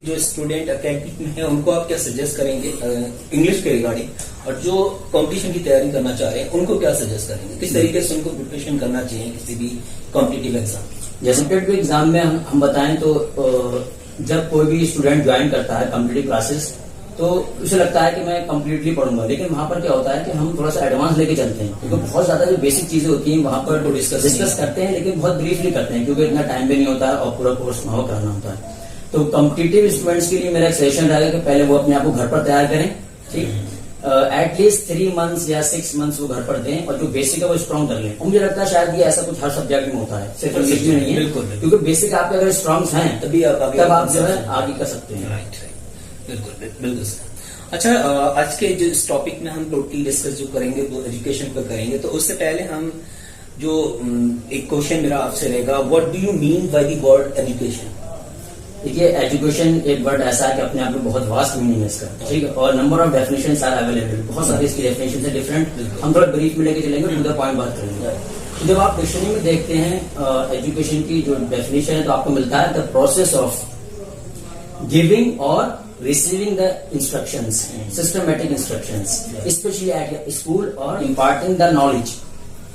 जो student academic में है उनको आप क्या सजेस्ट करेंगे इंग्लिश के रिगार्डिंग, और जो कंपटीशन की तैयारी करना चाह रहे हैं उनको क्या सजेस्ट करेंगे, किस तरीके से उनको प्रिपरेशन करना चाहिए किसी भी कॉम्पिटिटिव एग्जाम? जैसे कॉम्पिटिटिव एग्जाम में हम बताएं तो जब कोई भी स्टूडेंट ज्वाइन करता है कॉम्पिटिटिव क्लासेस तो उसे लगता है कि मैं कम्प्लीटली पढ़ूंगा, लेकिन वहां पर क्या होता है कि हम थोड़ा सा एडवांस लेके चलते हैं, क्योंकि बहुत ज्यादा जो बेसिक चीजें होती हैं वहां पर डिस्कस करते हैं, लेकिन बहुत ब्रीफली करते हैं क्योंकि इतना टाइम भी नहीं होता है और पूरा कोर्स वहां करना होता है। तो कॉम्पिटिटिव स्टूडेंट्स के लिए मेरा एक सजेशन रहेगा कि पहले वो अपने आप को घर पर तैयार करें, ठीक, एटलीस्ट 3 मंथ्स या 6 मंथ्स वो घर पर दें और जो बेसिक है वो स्ट्रॉन्ग कर लें। और मुझे लगता है शायद ये ऐसा कुछ हर सब्जेक्ट में होता है, सिर्फ इंग्लिश में नहीं है, क्योंकि बेसिक आपके अगर स्ट्रॉन्ग हैं तब आप जो है आगे कर सकते हैं। राइट, बिल्कुल बिल्कुल सर। अच्छा, आज के जो इस टॉपिक में हम टोटली डिस्कस जो करेंगे वो एजुकेशन पर करेंगे, तो उससे पहले हम जो एक क्वेश्चन मेरा आपसे रहेगा, what do you mean by the word education? देखिए, एजुकेशन एक वर्ड ऐसा है कि अपने आप में बहुत वास्ट मीनिंग है इसका, ठीक है, और number of definitions are available, बहुत सारी इसकी डेफिनेशन है डिफरेंट, हम थोड़ा ब्रीफ में लेके चलेंगे, टू द पॉइंट बात करेंगे। तो जब आप डिक्शनरी में देखते हैं एजुकेशन की जो डेफिनेशन है तो आपको मिलता है द प्रोसेस ऑफ गिविंग और receiving the instructions, systematic instructions, especially at school, और imparting the knowledge.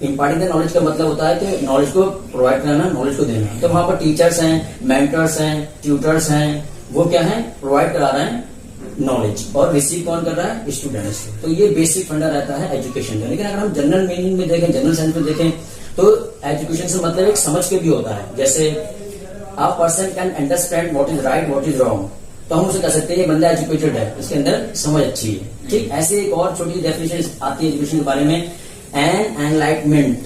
Imparting the knowledge का मतलब होता है कि नॉलेज को प्रोवाइड करना, नॉलेज को देना। तो वहां पर टीचर्स हैं, मेंटर्स हैं, ट्यूटर्स हैं, वो क्या है, प्रोवाइड करा रहे हैं नॉलेज, और रिसीव कौन कर रहा है, स्टूडेंट्स। तो ये बेसिक फंडा रहता है एजुकेशन का। लेकिन अगर हम जनरल मीनिंग में देखें, जनरल सेंस में देखें, तो एजुकेशन से मतलब एक समझ के भी होता है। जैसे a person can understand what is right, what is wrong, तो हम उसे कह सकते हैं ये बंदा एजुकेटेड है, इसके अंदर समझ अच्छी है, ठीक। ऐसे एक और छोटी डेफिनेशन आती है एजुकेशन के बारे में, एन एनलाइटमेंट,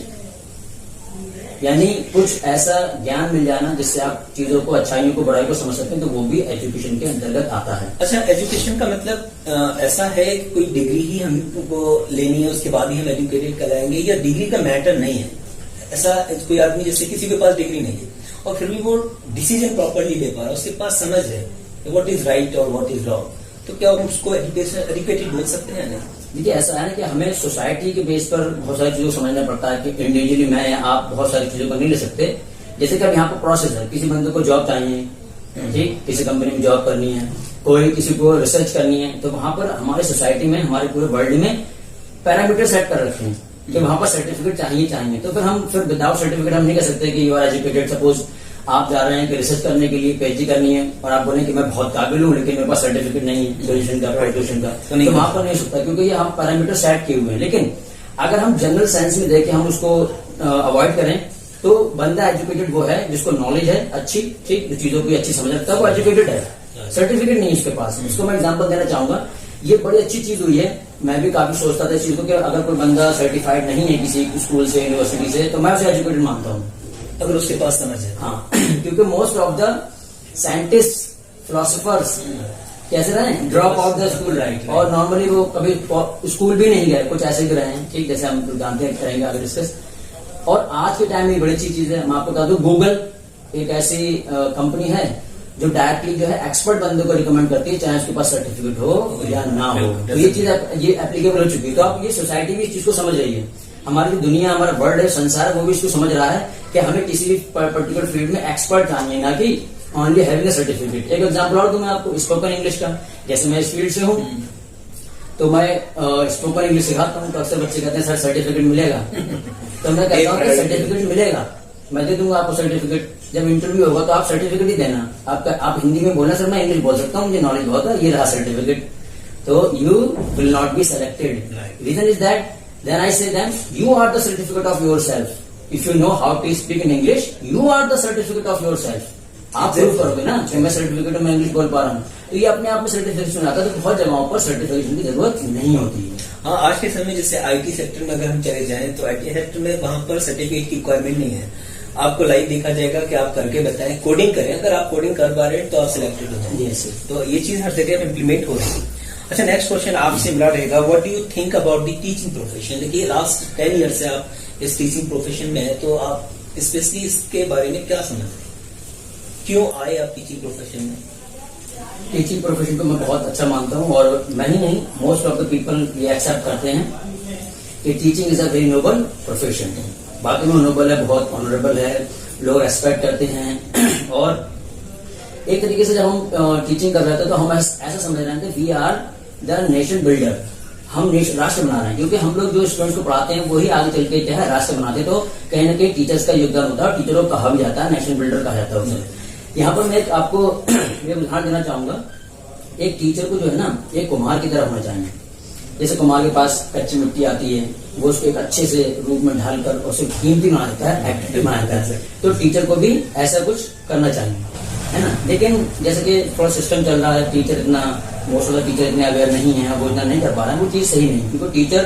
यानी कुछ ऐसा ज्ञान मिल जाना जिससे आप चीजों को, अच्छाइयों को, बुराई को समझ सकते हैं, तो वो भी एजुकेशन के अंतर्गत आता है। अच्छा, एजुकेशन का मतलब ऐसा है कि कोई डिग्री ही हमको लेनी है उसके बाद ही हम एजुकेटेड कहलाएंगे, या डिग्री का मैटर नहीं है? ऐसा कोई आदमी जैसे किसी के पास डिग्री नहीं है और फिर भी वो डिसीजन प्रॉपरली ले पा रहा है, उसके पास समझ है व्हाट इज राइट और व्हाट इज रॉन्ग, तो क्या हम उसको एजुकेटेड बोल सकते हैं? नहीं। देखिए, ऐसा है ना कि हमें सोसाइटी के बेस पर बहुत सारी चीजों को समझना पड़ता है कि इंडिविजुअली मैं या आप बहुत सारी चीजों को नहीं ले सकते। जैसे कि अब यहाँ पर प्रोसेस है, किसी बंदे को जॉब चाहिए, ठीक, किसी कंपनी में जॉब करनी है, कोई किसी को रिसर्च करनी है, तो वहां पर हमारे सोसाइटी में, हमारे पूरे वर्ल्ड में पैरामीटर सेट कर रखे हैं कि वहां पर सर्टिफिकेट चाहिए। तो फिर विदाउट सर्टिफिकेट हम नहीं कह सकते कि यू आर एजुकेटेड। सपोज आप जा रहे हैं कि रिसर्च करने के लिए पीएचडी करनी है और आप बोलें कि मैं बहुत काबिल हूं लेकिन मेरे पास सर्टिफिकेट नहीं है ग्रेजुएशन का, ग्रेजुएशन का, तो वहां पर नहीं सकता, क्योंकि ये हम पैरामीटर सेट किए हुए हैं। लेकिन अगर हम जनरल साइंस में देखें, हम उसको अवॉइड करें, तो बंदा एजुकेटेड वो है जिसको नॉलेज है अच्छी, ठीक, चीजों की अच्छी समझ रखता है, वो एजुकेटेड है। सर्टिफिकेट नहीं उसके पास। इसको मैं एग्जाम्पल देना चाहूंगा, ये बड़ी अच्छी चीज हुई है। मैं भी काफी सोचता था इस चीज को कि अगर कोई बंदा सर्टिफाइड नहीं है किसी स्कूल से, यूनिवर्सिटी से, तो मैं उसे एजुकेटेड मानता हूँ अगर उसके पास समझ है। हाँ, क्योंकि most of the scientist, philosophers कैसे रहे, drop out the school, right, और नॉर्मली वो कभी स्कूल भी नहीं गए, कुछ ऐसे भी रहे हैं, ठीक, जैसे हम जानते हैं, करेंगे आगे डिस्कस। और आज के टाइम में बड़ी अच्छी चीज है, मैं आपको बता दूं, गूगल एक ऐसी कंपनी है जो डायरेक्टली जो है एक्सपर्ट बंदे को रिकमेंड करती है, चाहे उसके पास सर्टिफिकेट हो या ना हो। तो ये चीज ये एप्लीकेबल हो चुकी है। तो अब ये सोसाइटी भी इस चीज को समझ रही है, हमारी जो दुनिया, हमारा वर्ल्ड है, संसार है, वो भी इसको समझ रहा है कि हमें किसी भी पर्टिकुलर फील्ड में एक्सपर्ट चाहिए, ना कि ओनली हैविंग अ सर्टिफिकेट। एक एग्जांपल और दूं मैं आपको, स्पोकन इंग्लिश का। जैसे मैं इस फील्ड से हूं, तो मैं स्पोकन इंग्लिश सिखाता हूं, तो अक्सर बच्चे कहते हैं सर सर्टिफिकेट मिलेगा, तो मैं कहता हूँ कि सर्टिफिकेट मिलेगा, मैं दे दूंगा आपको सर्टिफिकेट। जब इंटरव्यू होगा तो आप सर्टिफिकेट ही देना, आप हिंदी में बोलना सर मैं इंग्लिश बोल सकता हूँ, मुझे नॉलेज बहुत है, ये रहा सर्टिफिकेट, तो you will not be selected. Reason is that then I say them, you are the certificate of yourself. If you know how to speak in English, you are the certificate of yourself. आप prove करोगे ना कि मैं certificate में English बोल पा रहा हूँ, तो ये अपने आप में सर्टिफिकेशन आता है। तो बहुत जगहों पर सर्टिफिकेशन की जरूरत नहीं होती है। हाँ, आज के समय जैसे आईटी सेक्टर में अगर हम चले जाएं, तो आईटी सेक्टर में वहां पर सर्टिफिकेट की रिक्वायरमेंट नहीं है। आपको लाइव देखा जाएगा कि आप करके बताएं, कोडिंग करें, अगर आप कोडिंग कर पा रहे हैं तो आप सिलेक्टेड हो जाएंगे। तो ये चीज हर जगह इम्प्लीमेंट हो रही है। अच्छा, नेक्स्ट क्वेश्चन आपसे मिला रहेगा, what do you think about the teaching profession? देखिए, लास्ट 10 ईयर से आप इस टीचिंग प्रोफेशन में है, तो आप स्पेशली इसके बारे में क्या समझते हैं? क्यों आए आप टीचिंग प्रोफेशन में? टीचिंग प्रोफेशन को मैं बहुत अच्छा मानता हूँ, और मैं ही नहीं, मोस्ट ऑफ द पीपल ये एक्सेप्ट करते हैं कि teaching is a very noble profession. बाकी में नोबल है, बहुत ऑनरेबल है, लोग रेस्पेक्ट करते हैं, और एक तरीके से जब हम टीचिंग कर रहे थे तो हम ऐसा समझ रहे थे we are the nation builder, हम राष्ट्र बना रहे हैं, क्योंकि हम लोग जो स्टूडेंट्स को पढ़ाते हैं वही आगे चल के क्या है राष्ट्र बनाते हैं। तो कहीं ना कहीं टीचर्स का योगदान होता है और टीचरों को कहा भी जाता है नेशन बिल्डर कहा जाता है उसे। यहाँ पर मैं आपको ये उदाहरण देना चाहूंगा, एक टीचर को जो है ना एक कुम्हार की तरह होना चाहिए। जैसे कुम्हार के पास कच्ची मिट्टी आती है, वो उसको एक अच्छे से रूप में ढालकर उसे कीमती बना देता है, एट्रैक्टिव बना देता है। तो टीचर को भी ऐसा कुछ करना चाहिए, है ना। लेकिन जैसे कि थोड़ा सिस्टम चल रहा है, टीचर इतना मोस्ट ऑफ द टीचर इतने अवेयर नहीं है, वो इतना नहीं कर पा रहा है, वो चीज सही नहीं, क्योंकि टीचर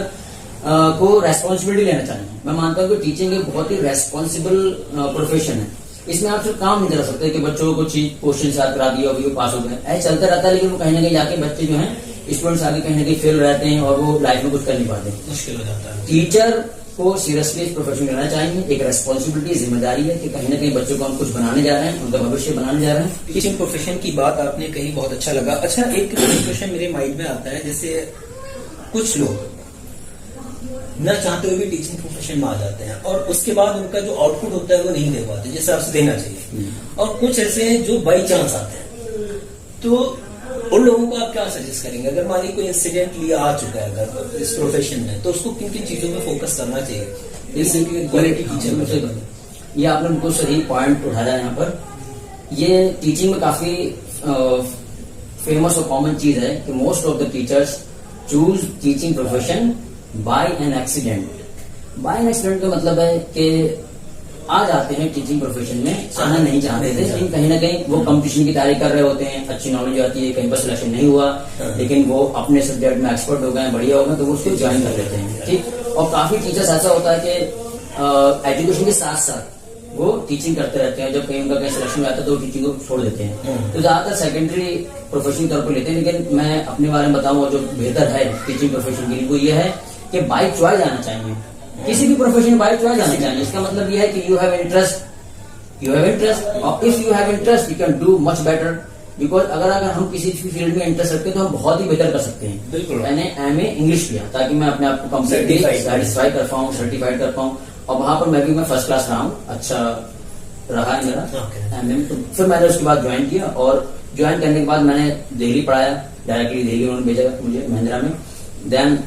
को रेस्पॉन्सिबिलिटी लेना चाहिए। मैं मानता हूँ कि टीचिंग एक बहुत ही रेस्पॉन्सिबल प्रोफेशन है। इसमें आप सिर्फ काम नहीं कर सकते कि बच्चों को चीज क्वेश्चन याद करा दिया और वो पास हो गए, ऐसा चलता रहता है। लेकिन वो कहीं ना कहीं जाके बच्चे जो हैं स्टूडेंट्स आगे कहीं ना कहीं फेल रहते हैं और वो लाइफ में कुछ कर नहीं पाते, मुश्किल हो जाता है। टीचर को सीरियसली इस प्रोफेशन में लेना चाहिए, एक रेस्पॉन्सिबिलिटी जिम्मेदारी है कि कहीं ना कहीं बच्चों को हम कुछ बनाने जा रहे हैं, उनका भविष्य बनाने जा रहे हैं। टीचिंग प्रोफेशन की बात आपने कही, बहुत अच्छा लगा। अच्छा, एक क्वेश्चन मेरे माइंड में आता है, जैसे कुछ लोग न चाहते हुए भी टीचिंग प्रोफेशन में आ जाते हैं और उसके बाद उनका जो आउटपुट होता है वो नहीं दे पाते जैसे आपसे देना चाहिए, और कुछ ऐसे हैं जो बाई चांस आते हैं। तो उन लोगों को आप क्या सजेस्ट करेंगे? अगर मान लीजिए कोई इंसिडेंटली आ चुका है अगर इस प्रोफेशन में, तो उसको किन किन चीजों में फोकस करना चाहिए जिससे कि क्वालिटी टीचर बने? ये आपने बिल्कुल सही पॉइंट उठाया यहाँ पर। ये टीचिंग में काफी फेमस और कॉमन चीज है कि most of the teachers choose teaching profession by an accident. By an accident का मतलब है कि आ जाते हैं टीचिंग प्रोफेशन में, आना नहीं चाहते थे, लेकिन कहीं ना कहीं वो कंपटीशन की तैयारी कर रहे होते हैं, अच्छी नॉलेज आती है, कहीं पर सिलेक्शन नहीं हुआ, लेकिन वो अपने सब्जेक्ट में एक्सपर्ट हो गए, बढ़िया हो गए, तो वो उसको ज्वाइन कर लेते हैं, ठीक। और काफी टीचर्स ऐसा होता है कि एजुकेशन के साथ साथ वो टीचिंग करते रहते हैं, जब कहीं उनका कहीं सिलेक्शन आता है तो टीचिंग को छोड़ देते हैं, तो ज्यादातर सेकेंडरी प्रोफेशन के तौर पर लेते हैं। लेकिन मैं अपने बारे में बताऊं, जो बेहतर है टीचिंग प्रोफेशन के लिए वो ये है कि बाय चॉइस आना चाहिए, किसी भी प्रोफेशन में बाय चॉइस आना चाहिए। इसका मतलब ये है कि यू हैव इंटरेस्ट, और if you have interest you can do much better, because अगर हम किसी फील्ड में इंटरेस्ट रखते हैं तो हम बहुत ही बेहतर कर सकते हैं। बिल्कुल। मैंने MA इंग्लिश किया ताकि मैं अपने आप को कंप्लीटली सेटिस्फाई कर पाऊँ, सर्टिफाइड कर पाऊँ, और वहां पर मैं फर्स्ट क्लास रहा हूँ, अच्छा रहा है मेरा MA। तो फिर मैंने उसके बाद ज्वाइन किया, और ज्वाइन करने के बाद मैंने दिल्ली पढ़ाया, डायरेक्टली दिल्ली उन्होंने भेजा मुझे महिंद्रा में, देन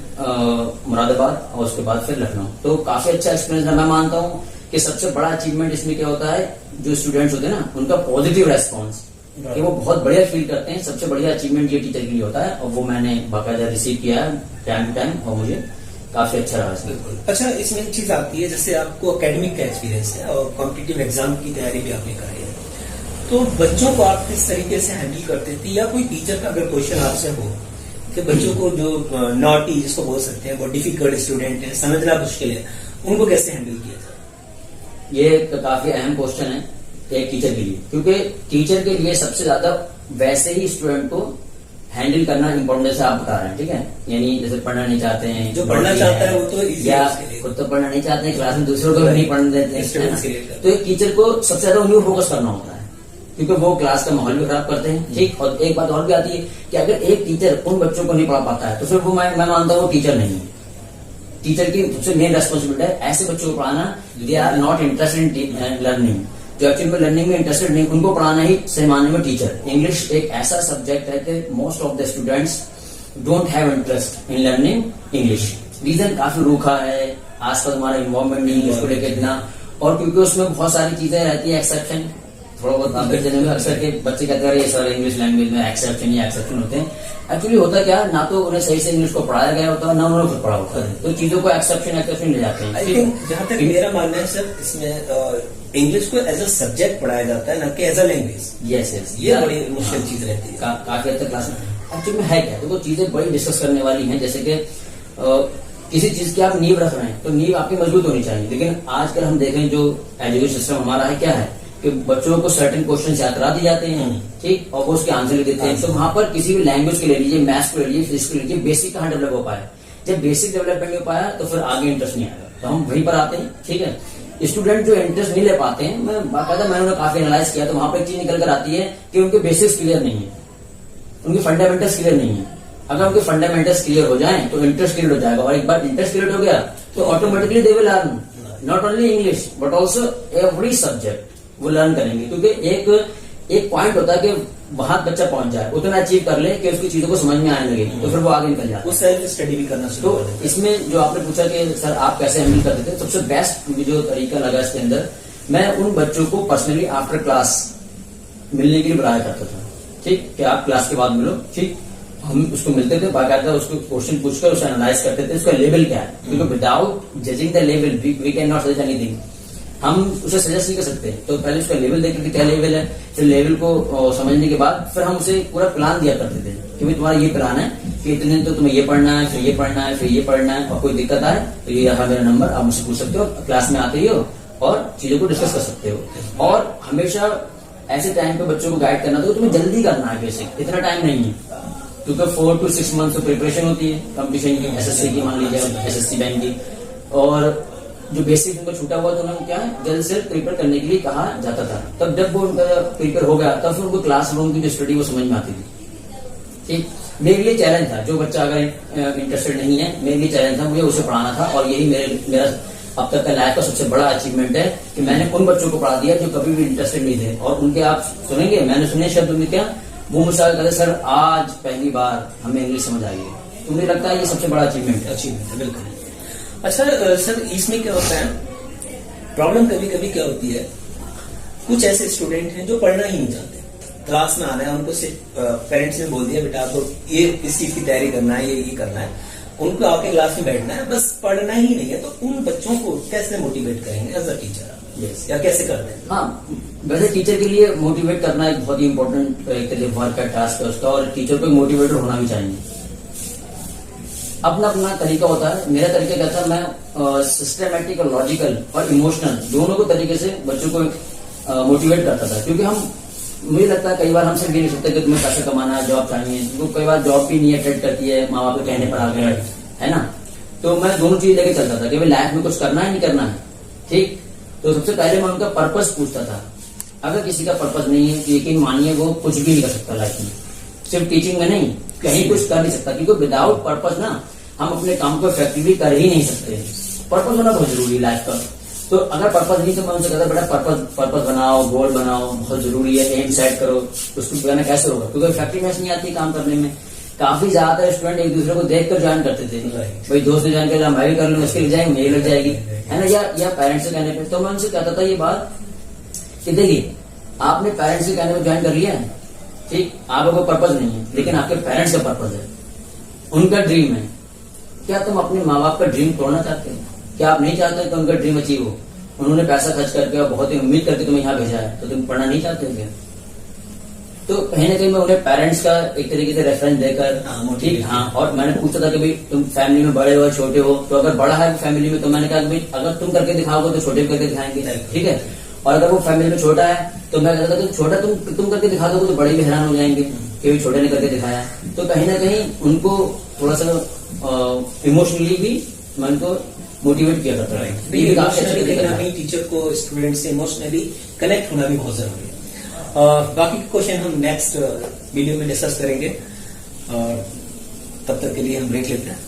मुरादाबाद, और उसके बाद फिर लखनऊ। तो काफी अच्छा एक्सपीरियंस है। मैं मानता हूँ कि सबसे बड़ा अचीवमेंट इसमें क्या होता है, जो स्टूडेंट्स होते हैं ना उनका पॉजिटिव रेस्पॉन्स, कि वो बहुत बढ़िया फील करते हैं। सबसे बढ़िया अचीवमेंट ये टीचर के लिए होता है, और वो मैंने बाकायदा रिसीव किया है टाइम टू टाइम, और मुझे काफी अच्छा रहा इसमें। अच्छा, इसमें एक चीज आती है, जैसे आपको एकेडमिक का एक्सपीरियंस है और कॉम्पिटिटिव एग्जाम की तैयारी भी आपने कराई है, तो बच्चों को आप किस तरीके से हैंडल करते थे, या कोई टीचर का अगर क्वेश्चन आपसे हो कि बच्चों को जो नॉटी जिसको बोल सकते हैं, वो डिफिकल्ट स्टूडेंट है, समझना मुश्किल है, उनको कैसे हैंडल किया जाए? ये काफी अहम क्वेश्चन है एक टीचर के लिए, क्योंकि टीचर के लिए सबसे ज्यादा वैसे ही स्टूडेंट को हैंडल करना इम्पोर्टेंट, जैसे आप बता रहे हैं, ठीक है। यानी जैसे पढ़ना नहीं चाहते हैं, जो पढ़ना चाहता है वो तो इजी या है, खुद तो पढ़ना नहीं चाहते हैं, क्लास में दूसरों को भी नहीं पढ़ने देते हैं, तो एक टीचर को सबसे ज्यादा उन्हें फोकस करना होता है, क्योंकि वो क्लास का माहौल भी खराब करते हैं, ठीक। और एक बात और भी आती है कि अगर एक टीचर उन बच्चों को नहीं पढ़ा पाता है तो फिर वो मैं मानता हूँ वो टीचर नहीं है। टीचर की सबसे मेन रेस्पॉन्सिबिलिटी है ऐसे बच्चों को पढ़ाना they are not interested in learning, जो एक्चुअली में लर्निंग में इंटरेस्टेड नहीं, उनको पढ़ाना ही सही मानने में टीचर। इंग्लिश एक ऐसा सब्जेक्ट है कि most of the students don't have interest in learning English. Reason काफी रूखा है, आसपास हमारा इन्वॉल्वमेंट नहीं है इसको लेकर इतना, और क्योंकि उसमें बहुत सारी चीजें रहती है, एक्सेप्शन थोड़ा बहुत आपके जने में अक्सर के बच्चे कहते हैं सर इंग्लिश लैंग्वेज में एक्सेप्शन होते हैं। एक्चुअली होता क्या, ना तो उन्हें सही से इंग्लिश को पढ़ाया गया होता है, ना उन्होंने खुद पढ़ा होता है, तो चीजों को एक्सेप्शन ले जाते हैं। आई थिंक जहां तक मेरा मानना है सर, इसमें इंग्लिश को एज अ सब्जेक्ट पढ़ाया जाता है, न कि एज अ लैंग्वेज। यस, ये बड़ी मुश्किल चीज रहती है काफी हद तक क्लास में। एक्चुअली में है क्या, तो वो चीजें बड़ी डिस्कस करने वाली हैं, जैसे कि किसी चीज की आप नींव रख रहे हैं तो नींव आपकी मजबूत होनी चाहिए। लेकिन आजकल हम देखें जो एजुकेशन सिस्टम हमारा है, क्या है कि बच्चों को सर्टेन क्वेश्चन याद करा दिए जाते हैं, ठीक, और वो उसके आंसर लिख देते हैं। तो वहां पर किसी भी लैंग्वेज को ले लीजिए, मैथ्स को ले लीजिए, फिजिक्स को ले लीजिए, बेसिक कहाँ डेवलप हो पाया। जब बेसिक डेवलपमेंट नहीं हो पाया तो फिर आगे इंटरेस्ट नहीं आएगा, तो हम वहीं पर आते हैं, ठीक है। स्टूडेंट जो इंटरेस्ट नहीं ले पाते हैं, मैंने काफी एनालाइज किया, तो वहां पर एक चीज निकल कर आती है कि उनके बेसिक्स क्लियर नहीं है, उनके फंडामेंटल्स क्लियर नहीं है। अगर उनके फंडामेंटल्स क्लियर हो जाएं तो इंटरेस्ट क्लियर हो जाएगा, और एक बार इंटरेस्ट क्लियर हो गया तो automatically they will learn not only English but also every subject वो लर्न करेंगे। क्योंकि एक एक पॉइंट होता है कि वहां बच्चा पहुंच जाए, उतना अचीव कर ले कि उसकी चीजों को समझ में आने लगे, तो फिर वो आगे निकल जाता है। वो सेल्फ स्टडी भी करना शुरू तो कर देता है। इसमें जो आपने पूछा कि सर आप कैसे हैंडल करते थे, सबसे बेस्ट मुझे जो तरीका लगा इसके अंदर, मैं उन बच्चों को पर्सनली आफ्टर क्लास मिलने के लिए बुलाया करता था। ठीक, कि आप क्लास के बाद मिलो। ठीक, हम उसको मिलते थे, बाकायदा उसको क्वेश्चन पूछकर उसे एनालाइज करते थे, उसका लेवल क्या है, क्योंकि without judging the level we can not suggest anything. हम उसे सजेस्ट नहीं कर सकते, तो पहले उसका लेवल देखते थे क्या लेवल है, फिर लेवल को समझने के बाद फिर हम उसे पूरा प्लान दिया करते थे कि भाई तुम्हारा ये प्लान है कि इतने दिन तो तुम्हें ये पढ़ना है, फिर ये पढ़ना है, फिर ये पढ़ना है, और कोई दिक्कत आए तो ये रहा मेरा नंबर, आप मुझसे पूछ सकते हो, क्लास में आते ही हो और चीजों को डिस्कस कर सकते हो। और हमेशा ऐसे टाइम पे बच्चों को गाइड करना, तो तुम्हें जल्दी करना है, बेसिक इतना टाइम नहीं है, क्योंकि 4 to 6 मंथ तो प्रिपरेशन होती है कंपटीशन की, एसएससी की मान लीजिए, एसएससी बैंक की, और जो बेसिक उनको छूटा हुआ तो उन्हें क्या है जल्द से प्रिपेयर करने के लिए कहा जाता था। तब जब वो उनका प्रिपेयर हो गया तब फिर उनको क्लासरूम की जो स्टडी वो समझ में आती थी। ठीक, मेरे लिए चैलेंज था, जो बच्चा अगर इंटरेस्टेड नहीं है, मेरे लिए चैलेंज था, मुझे उसे पढ़ाना था, और यही मेरा अब तक का लाइफ का सबसे बड़ा अचीवमेंट है कि मैंने उन बच्चों को पढ़ा दिया जो कभी भी इंटरेस्टेड नहीं थे। और उनके आप सुनेंगे, मैंने सुने शब्द में क्या, वो मुझसे कहते सर आज पहली बार हमें इंग्लिश समझ आई है। तो मुझे लगता है ये सबसे बड़ा अचीवमेंट है। बिल्कुल। अच्छा सर, इसमें क्या होता है, प्रॉब्लम कभी कभी क्या होती है, कुछ ऐसे स्टूडेंट हैं जो पढ़ना ही नहीं चाहते, क्लास में आना है, उनको सिर्फ पेरेंट्स ने बोल दिया बेटा आपको ये इस चीज की तैयारी करना है, ये करना है, उनको आके क्लास में बैठना है, बस पढ़ना ही नहीं है। तो उन बच्चों को कैसे मोटिवेट करेंगे एज अ टीचर, या कैसे करते हैं? हाँ, वैसे टीचर के लिए मोटिवेट करना एक बहुत ही इम्पोर्टेंट वर्क का टास्क है उसका, और टीचर को मोटिवेटर होना भी चाहिए। अपना अपना तरीका होता है। मेरा तरीका क्या था, मैं सिस्टमैटिक और लॉजिकल और इमोशनल दोनों को तरीके से बच्चों को मोटिवेट करता था, क्योंकि मुझे लगता है कई बार हमसे भी नहीं सकते कि तुम्हें पैसा कमाना है, जॉब चाहिए, तो कई बार जॉब भी नहीं अटेंड करती है, माँ बाप के कहने पर आ गए, है ना। तो मैं दोनों चीज लेके चलता था कि भाई लाइफ में कुछ करना है नहीं करना है। ठीक, तो सबसे पहले मैं उनका पर्पस पूछता था। अगर किसी का पर्पस नहीं है तो यकीन मानिए वो कुछ भी नहीं कर सकता लाइफ में, सिर्फ टीचिंग में नहीं, कहीं कुछ कर नहीं सकता, क्योंकि विदाउट पर्पस ना हम अपने काम को इफेक्टिवली कर ही नहीं सकते। पर्पस होना बहुत जरूरी है लाइफ का। तो अगर पर्पस नहीं तो मैं उनसे कहता बेटा पर्पस बनाओ, गोल बनाओ, बहुत जरूरी है, एम सेट करो। उसको बनाना कैसे होगा, क्योंकि इफेक्टिवनेस नहीं आती काम करने में। काफी ज्यादातर स्टूडेंट एक दूसरे को देखकर ज्वाइन करते थे, भाई दोस्त ने ज्वाइन कर लिया मैं भी कर लूँ, इसके लिए जाएंगे मेरी लग जाएगी, है ना, या पेरेंट्स से कहने पे। तो मैं उनसे कहता था ये बात कि देखिए आपने पेरेंट्स के कहने पर ज्वाइन कर लिया है, ठीक, आपका कोई पर्पज नहीं है, लेकिन आपके पेरेंट्स का पर्पज है, उनका ड्रीम है। क्या तुम अपने माँ बाप का ड्रीम तोड़ना चाहते हो? क्या आप नहीं चाहते कि उनका ड्रीम अचीव हो? उन्होंने पैसा खर्च करके और बहुत ही उम्मीद करके तुम्हें यहाँ भेजा है, तो तुम पढ़ना नहीं चाहते हो क्या? तो कहीं ना कहीं मैं उन्हें पेरेंट्स का एक तरीके से रेफरेंस देकर, ठीक, हाँ, और मैंने पूछा था कि भाई तुम फैमिली में बड़े हो छोटे हो, तो अगर बड़ा है फैमिली में तो मैंने कहा भाई अगर तुम करके दिखाओगे तो छोटे भी करके दिखाएंगे, ठीक है। और अगर वो फैमिली में छोटा है तो मैं कहता था कि छोटा तुम करके दिखा दोगे तो बड़े भी हैरान हो जाएंगे कि भाई छोटे ने करके दिखाया। तो कहीं ना कहीं उनको थोड़ा सा इमोशनली भी मैं उनको मोटिवेट किया करता है। टीचर को स्टूडेंट से इमोशनली कनेक्ट होना भी बहुत जरूरी है। बाकी क्वेश्चन हम नेक्स्ट वीडियो में डिस्कस करेंगे, और तब तक के लिए हम ब्रेक लेते हैं।